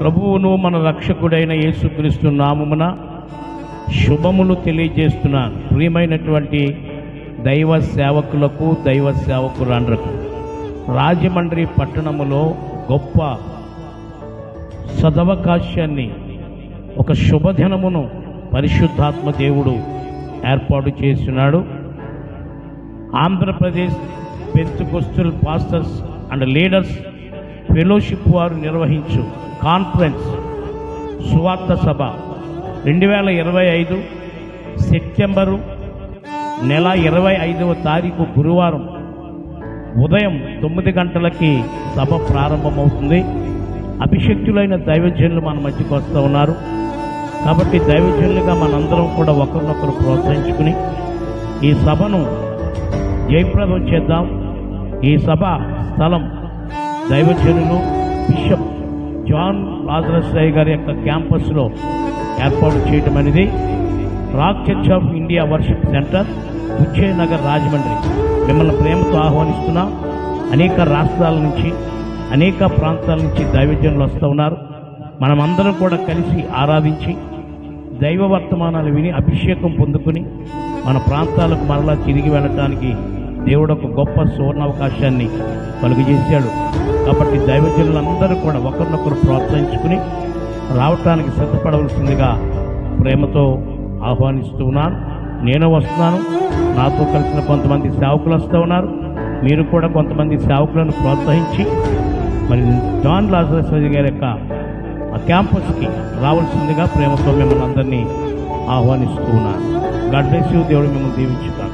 ప్రభువును మన రక్షకుడైన యేసుక్రీస్తు నామమున శుభములు తెలియజేస్తున్నాను. ప్రియమైనటువంటి దైవ సేవకులకు, దైవ సేవకురాండ్రకు, రాజమండ్రి పట్టణములో గొప్ప సదవకాశాన్ని, ఒక శుభదినమును పరిశుద్ధాత్మ దేవుడు ఏర్పాటు చేస్తున్నాడు. Andhra Pradesh Pentecostal pastors and leaders fellowship వారు నిర్వహించు కాన్ఫరెన్స్ సువార్త సభ 2025 సెప్టెంబరు నెల 25వ తారీఖు గురువారం ఉదయం 9 గంటలకి సభ ప్రారంభమవుతుంది. అభిషక్తులైన దైవజనులు మన మధ్యకు వస్తూ ఉన్నారు. కాబట్టి దైవజనులుగా మనందరం కూడా ఒకరినొకరు ప్రోత్సహించుకుని ఈ సభను జయప్రదం చేద్దాం. ఈ సభ స్థలం దైవజనులు బిషప్ జాన్ లాజరస్ రాయ్ గారి యొక్క క్యాంపస్లో ఏర్పాటు చేయడం అనేది rock church of India worship centre, Ujjayanagar, Rajahmundry మిమ్మల్ని ప్రేమతో ఆహ్వానిస్తున్నాం. అనేక రాష్ట్రాల నుంచి, అనేక ప్రాంతాల నుంచి దైవజనులు వస్తూ ఉన్నారు. మనమందరం కూడా కలిసి ఆరాధించి దైవ వర్తమానాలు విని అభిషేకం పొందుకుని మన ప్రాంతాలకు మరలా తిరిగి వెళ్ళటానికి దేవుడు ఒక గొప్ప సువర్ణావకాశాన్ని కలుగజేశాడు. కాబట్టి దైవజనులందరూ కూడా ఒకరినొకరు ప్రోత్సహించుకుని రావటానికి సిద్ధపడవలసిందిగా ప్రేమతో ఆహ్వానిస్తూ ఉన్నాను. నేను వస్తున్నాను, నాతో కలిసిన కొంతమంది సేవకులు వస్తూ ఉన్నారు. మీరు కూడా కొంతమంది సేవకులను ప్రోత్సహించి మరి జాన్ లాజరస్ గారి యొక్క ఆ క్యాంపస్కి రావాల్సిందిగా ప్రేమతో మిమ్మల్ని అందరినీ ఆహ్వానిస్తూ ఉన్నాను. God bless you. దేవుడు మిమ్మల్ని దీవించుతాను.